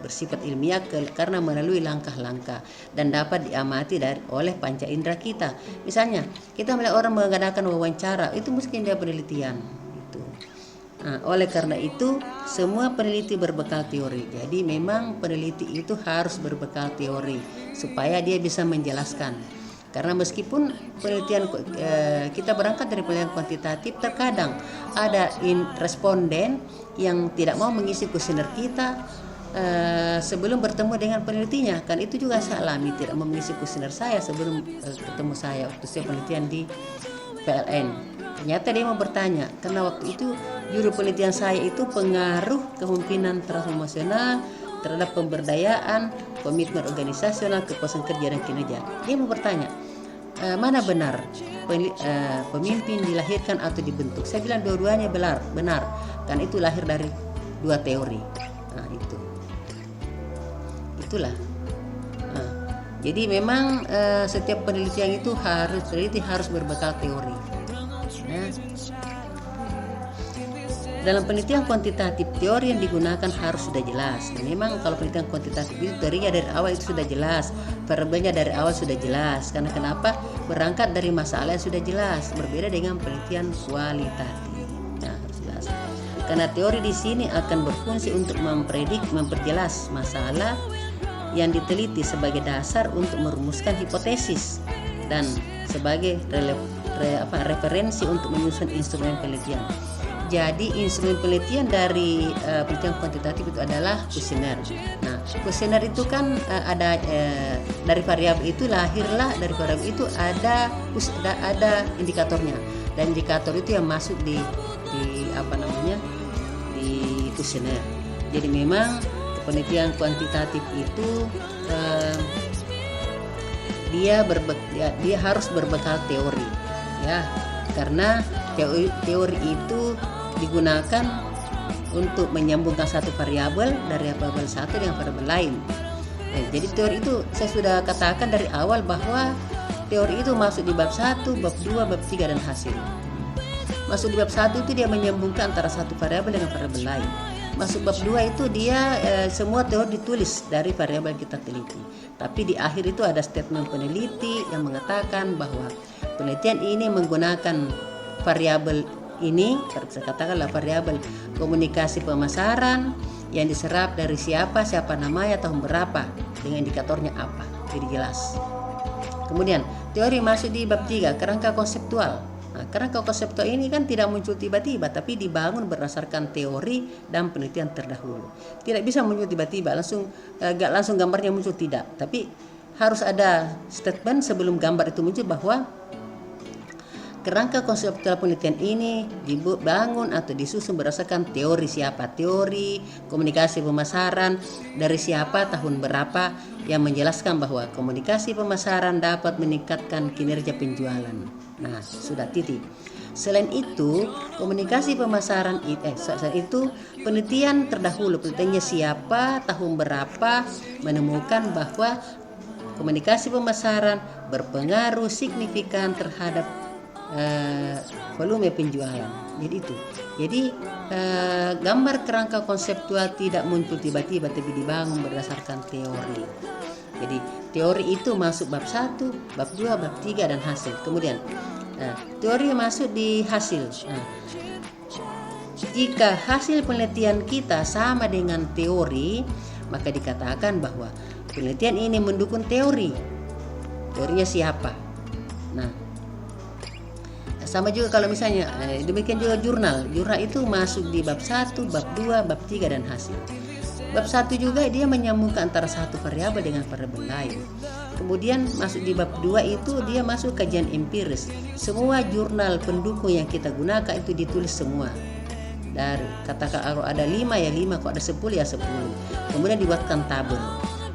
bersifat ilmiah? Karena melalui langkah-langkah dan dapat diamati oleh panca indera kita. Misalnya kita melihat orang mengadakan wawancara, itu mungkin dia penelitian. Itu. Nah, oleh karena itu semua peneliti berbekal teori. Jadi memang peneliti itu harus berbekal teori supaya dia bisa menjelaskan. Karena meskipun penelitian kita berangkat dari penelitian kuantitatif, terkadang ada responden yang tidak mau mengisi kuesioner kita sebelum bertemu dengan penelitinya. Kan itu juga saya alami, tidak mau mengisi kuesioner saya sebelum ketemu saya waktu saya penelitian di PLN. Ternyata dia mau bertanya, karena waktu itu judul penelitian saya itu pengaruh kepemimpinan transformasional terhadap pemberdayaan, komitmen organisasional, kepuasan kerja dan kinerja. Dia mau bertanya, mana benar pemimpin dilahirkan atau dibentuk? Saya bilang dua-duanya benar, kan itu lahir dari dua teori. Nah, itulah. Nah, jadi memang setiap penelitian itu harus berbekal teori. Nah, dalam penelitian kuantitatif, teori yang digunakan harus sudah jelas. Dan memang kalau penelitian kuantitatif itu teorinya dari awal itu sudah jelas, variabelnya dari awal sudah jelas. Karena kenapa? Berangkat dari masalah yang sudah jelas, berbeda dengan penelitian kualitatif. Nah, harus jelas. Karena teori di sini akan berfungsi untuk memperjelas masalah yang diteliti sebagai dasar untuk merumuskan hipotesis dan sebagai referensi untuk menyusun instrumen penelitian. Jadi instrumen penelitian dari penelitian kuantitatif itu adalah kuesioner. Nah, kuesioner itu kan ada dari variabel itu lahirlah, dari variabel itu ada indikatornya, dan indikator itu yang masuk di kuesioner. Jadi memang penelitian kuantitatif itu dia harus berbekal teori, ya, karena teori itu digunakan untuk menyambungkan satu variabel dari variabel satu dengan variabel lain. Jadi teori itu saya sudah katakan dari awal bahwa teori itu masuk di bab 1, bab 2, bab 3 dan hasil. Masuk di bab 1 itu dia menyambungkan antara satu variabel dengan variabel lain. Masuk bab 2 itu dia semua teori ditulis dari variabel yang kita teliti. Tapi di akhir itu ada statement peneliti yang mengatakan bahwa penelitian ini menggunakan variabel ini, bisa katakanlah variabel komunikasi pemasaran yang diserap dari siapa namanya, tahun berapa, dengan indikatornya apa. Jadi jelas. Kemudian teori masuk di bab 3, kerangka konseptual. Nah, kerangka konseptual ini kan tidak muncul tiba-tiba, tapi dibangun berdasarkan teori dan penelitian terdahulu. Tidak bisa muncul tiba-tiba langsung gambarnya muncul, tidak. Tapi harus ada statement sebelum gambar itu muncul bahwa kerangka konseptual penelitian ini dibangun atau disusun berdasarkan teori siapa, teori komunikasi pemasaran dari siapa, tahun berapa, yang menjelaskan bahwa komunikasi pemasaran dapat meningkatkan kinerja penjualan. Nah, sudah titik. Selain itu, komunikasi pemasaran itu penelitian terdahulu, penelitiannya siapa, tahun berapa, menemukan bahwa komunikasi pemasaran berpengaruh signifikan terhadap volume penjualan. Jadi itu. Jadi gambar kerangka konseptual tidak muncul tiba-tiba, tapi dibangun berdasarkan teori. Jadi teori itu masuk bab 1, bab 2, bab 3 dan hasil. Kemudian teori masuk di hasil. Jika hasil penelitian kita sama dengan teori, maka dikatakan bahwa penelitian ini mendukung teori. Teorinya siapa? Nah, sama juga kalau misalnya demikian juga jurnal. Jurnal itu masuk di bab 1, bab 2, bab 3 dan hasil. Bab 1 juga dia menyambungkan antara satu variabel dengan variabel lain. Kemudian masuk di bab 2 itu dia masuk kajian empiris. Semua jurnal pendukung yang kita gunakan itu ditulis semua. Dari katakan kalau ada 5 ya 5, kalau ada 10 ya 10. Kemudian dibuatkan tabel.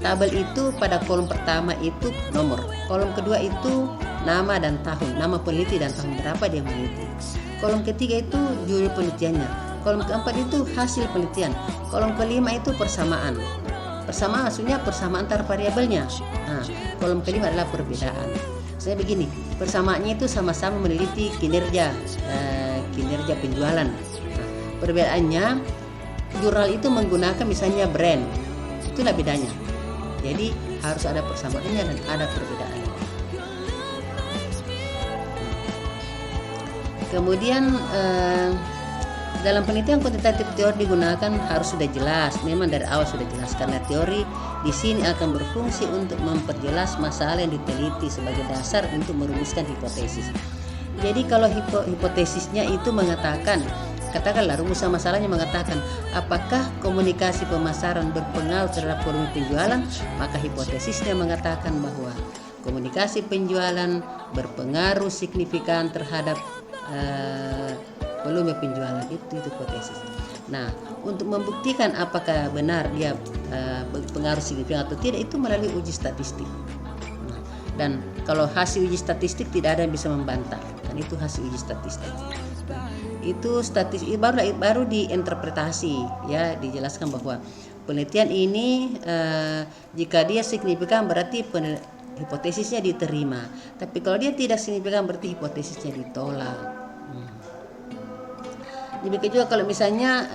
Tabel itu pada kolom pertama itu nomor, kolom kedua itu nama dan tahun, nama peneliti dan tahun berapa dia meneliti. Kolom ketiga itu judul penelitiannya. Kolom keempat itu hasil penelitian. Kolom kelima itu persamaan. Persamaan maksudnya persamaan antar variabelnya. Nah, kolom kelima adalah perbedaan. Saya begini, persamaannya itu sama-sama meneliti kinerja penjualan. Nah, perbedaannya jurnal itu menggunakan misalnya brand. Itulah bedanya. Jadi harus ada persamaannya dan ada perbedaannya. Kemudian dalam penelitian kuantitatif teori digunakan harus sudah jelas, memang dari awal sudah jelas, karena teori di sini akan berfungsi untuk memperjelas masalah yang diteliti sebagai dasar untuk merumuskan hipotesis. Jadi kalau hipotesisnya itu mengatakan, katakanlah rumusan masalahnya mengatakan apakah komunikasi pemasaran berpengaruh terhadap volume penjualan, maka hipotesisnya mengatakan bahwa komunikasi penjualan berpengaruh signifikan terhadap volume penjualan. Itu hipotesis. Nah, untuk membuktikan apakah benar dia berpengaruh signifikan atau tidak itu melalui uji statistik. Nah, dan kalau hasil uji statistik tidak ada yang bisa membantah, dan itu hasil uji statistik. Itu statistik baru diinterpretasi, ya, dijelaskan bahwa penelitian ini jika dia signifikan berarti hipotesisnya diterima, tapi kalau dia tidak signifikan berarti hipotesisnya ditolak. Demikian juga kalau misalnya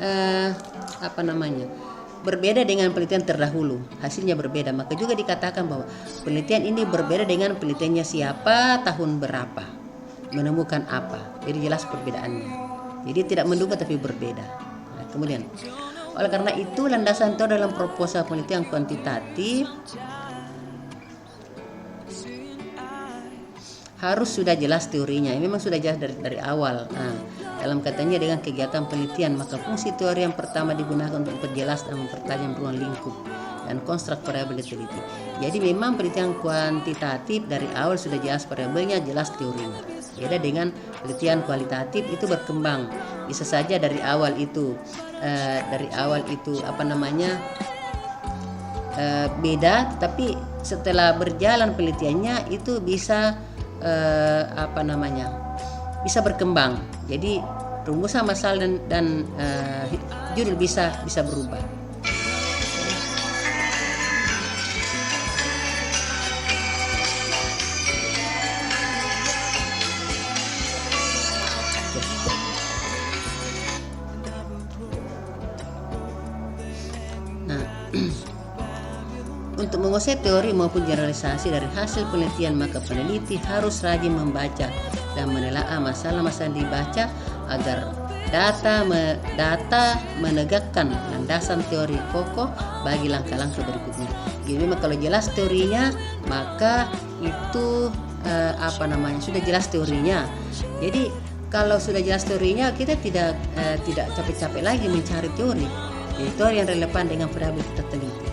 berbeda dengan penelitian terdahulu, hasilnya berbeda, maka juga dikatakan bahwa penelitian ini berbeda dengan penelitiannya siapa, tahun berapa, menemukan apa. Jadi jelas perbedaannya. Jadi tidak mendukung tapi berbeda. Nah, kemudian oleh karena itu landasan teori dalam proposal penelitian kuantitatif harus sudah jelas teorinya. Memang sudah jelas dari awal. Nah, dalam katanya dengan kegiatan penelitian, maka fungsi teori yang pertama digunakan untuk memperjelas dan mempertajam ruang lingkup dan konstruk variabel diteliti. Jadi memang penelitian kuantitatif dari awal sudah jelas variabelnya, jelas teorinya. Beda dengan penelitian kualitatif itu berkembang. Bisa saja dari awal itu beda, tapi setelah berjalan penelitiannya itu bisa bisa berkembang. Jadi rumusan masalah dan judul bisa berubah. Untuk menguasai teori maupun generalisasi dari hasil penelitian, maka peneliti harus rajin membaca dan menelaah masalah-masalah yang dibaca agar data menegakkan landasan teori pokok bagi langkah-langkah berikutnya. Jadi memang kalau jelas teorinya, maka itu sudah jelas teorinya. Jadi kalau sudah jelas teorinya, kita tidak capek-capek lagi mencari teori. Jadi teori yang relevan dengan variabel kita teliti.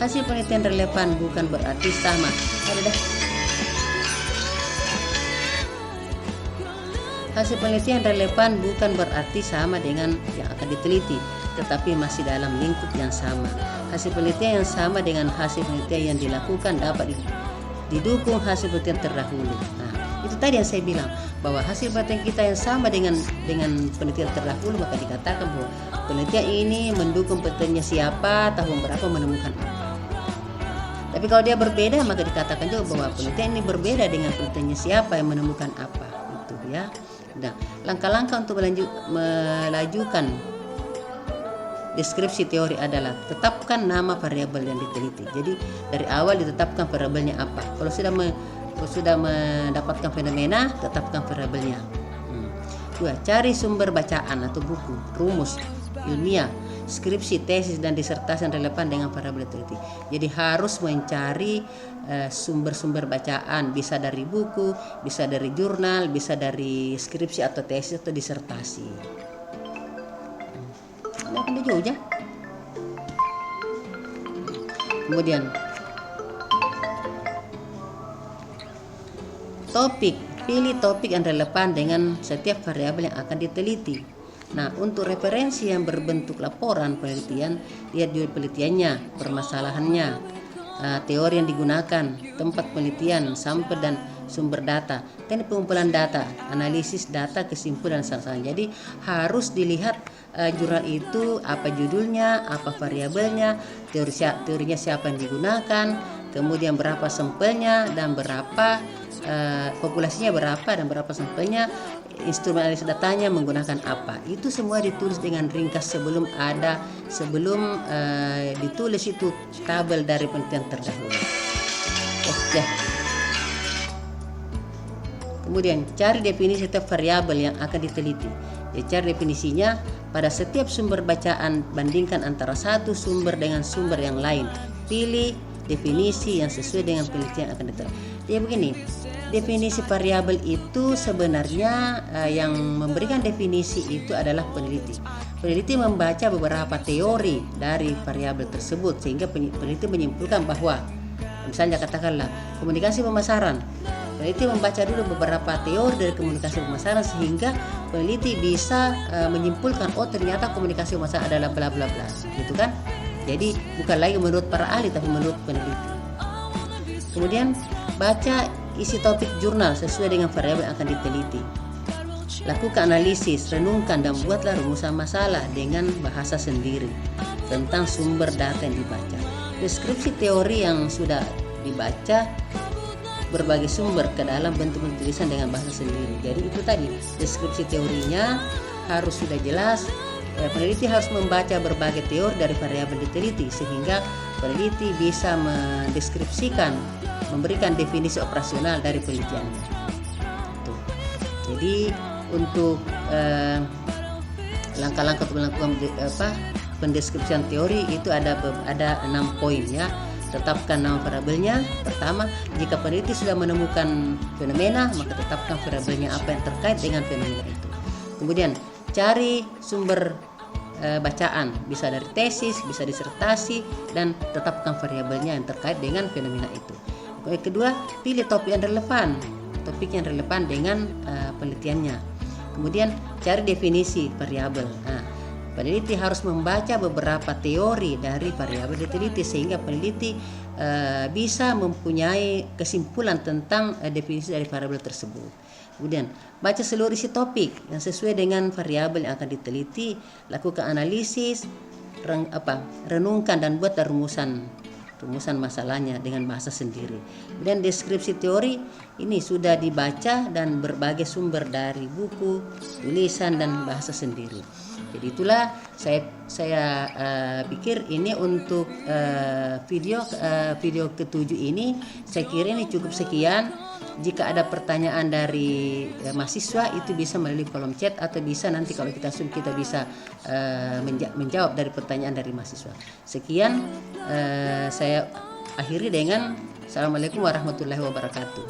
Hasil penelitian relevan bukan berarti sama. Hasil penelitian relevan bukan berarti sama dengan yang akan diteliti, tetapi masih dalam lingkup yang sama. Hasil penelitian yang sama dengan hasil penelitian yang dilakukan dapat didukung hasil penelitian terdahulu. Nah, itu tadi yang saya bilang bahwa hasil penelitian kita yang sama dengan penelitian terdahulu, maka dikatakan bahwa penelitian ini mendukung penelitiannya siapa, tahun berapa, menemukan apa. Tapi kalau dia berbeda, maka dikatakan juga bahwa penelitian ini berbeda dengan penelitiannya siapa yang menemukan apa, itu ya. Nah, langkah-langkah untuk melajukan deskripsi teori adalah tetapkan nama variabel yang diteliti. Jadi dari awal ditetapkan variabelnya apa. Kalau sudah mendapatkan fenomena, tetapkan variabelnya. Dua, cari sumber bacaan atau buku, rumus ilmiah, skripsi, tesis, dan disertasi yang relevan dengan variabel diteliti. Jadi harus mencari sumber-sumber bacaan, bisa dari buku, bisa dari jurnal, bisa dari skripsi atau tesis atau disertasi. Akan jauh ya. Kemudian topik, pilih topik yang relevan dengan setiap variabel yang akan diteliti. Nah, untuk referensi yang berbentuk laporan penelitian, lihat judul penelitiannya, permasalahannya, teori yang digunakan, tempat penelitian, sampel dan sumber data, teknik pengumpulan data, analisis data, kesimpulan dan sasaran. Jadi harus dilihat jurnal itu apa judulnya, apa variabelnya, teorinya siapa yang digunakan, kemudian berapa sampelnya dan berapa populasinya berapa dan berapa sampelnya, instrumen analisis datanya menggunakan apa. Itu semua ditulis dengan ringkas sebelum ditulis itu tabel dari penelitian terdahulu. Oke. Kemudian cari definisi setiap variabel yang akan diteliti. Ya, cari definisinya pada setiap sumber bacaan, bandingkan antara satu sumber dengan sumber yang lain. Pilih definisi yang sesuai dengan penelitian yang akan diteliti. Dia begini, definisi variabel itu sebenarnya yang memberikan definisi itu adalah peneliti. Peneliti membaca beberapa teori dari variabel tersebut sehingga peneliti menyimpulkan bahwa, misalnya katakanlah komunikasi pemasaran. Peneliti membaca dulu beberapa teori dari komunikasi pemasaran sehingga peneliti bisa menyimpulkan, oh ternyata komunikasi pemasaran adalah bla bla bla, gitu kan? Jadi bukan lagi menurut para ahli tapi menurut peneliti. Kemudian baca isi topik jurnal sesuai dengan variabel yang akan diteliti. Lakukan analisis, renungkan dan buatlah rumusan masalah dengan bahasa sendiri tentang sumber data yang dibaca. Deskripsi teori yang sudah dibaca berbagai sumber ke dalam bentuk tulisan dengan bahasa sendiri. Jadi itu tadi, deskripsi teorinya harus sudah jelas. Peneliti harus membaca berbagai teori dari variabel diteliti sehingga peneliti bisa mendeskripsikan, memberikan definisi operasional dari penelitiannya. Tuh. Jadi untuk langkah-langkah untuk melakukan pendeskripsian teori itu ada 6 poin ya. Tetapkan nama variabelnya. Pertama, jika peneliti sudah menemukan fenomena, maka tetapkan variabelnya apa yang terkait dengan fenomena itu. Kemudian cari sumber bacaan, bisa dari tesis, bisa disertasi, dan tetapkan variabelnya yang terkait dengan fenomena itu. Yang kedua, pilih topik yang relevan dengan penelitiannya. Kemudian cari definisi variabel. Nah, peneliti harus membaca beberapa teori dari variabel diteliti sehingga peneliti bisa mempunyai kesimpulan tentang definisi dari variabel tersebut. Kemudian baca seluruh isi topik yang sesuai dengan variabel yang akan diteliti, lakukan analisis, renungkan dan buat rumusan masalahnya dengan bahasa sendiri. Kemudian deskripsi teori ini sudah dibaca dan berbagai sumber dari buku, tulisan dan bahasa sendiri. Jadi itulah saya pikir ini untuk video ke-7 ini saya kira ini cukup sekian. Jika ada pertanyaan dari mahasiswa itu bisa melalui kolom chat atau bisa nanti kalau kita Zoom kita bisa menjawab dari pertanyaan dari mahasiswa. Sekian saya akhiri dengan Assalamualaikum warahmatullahi wabarakatuh.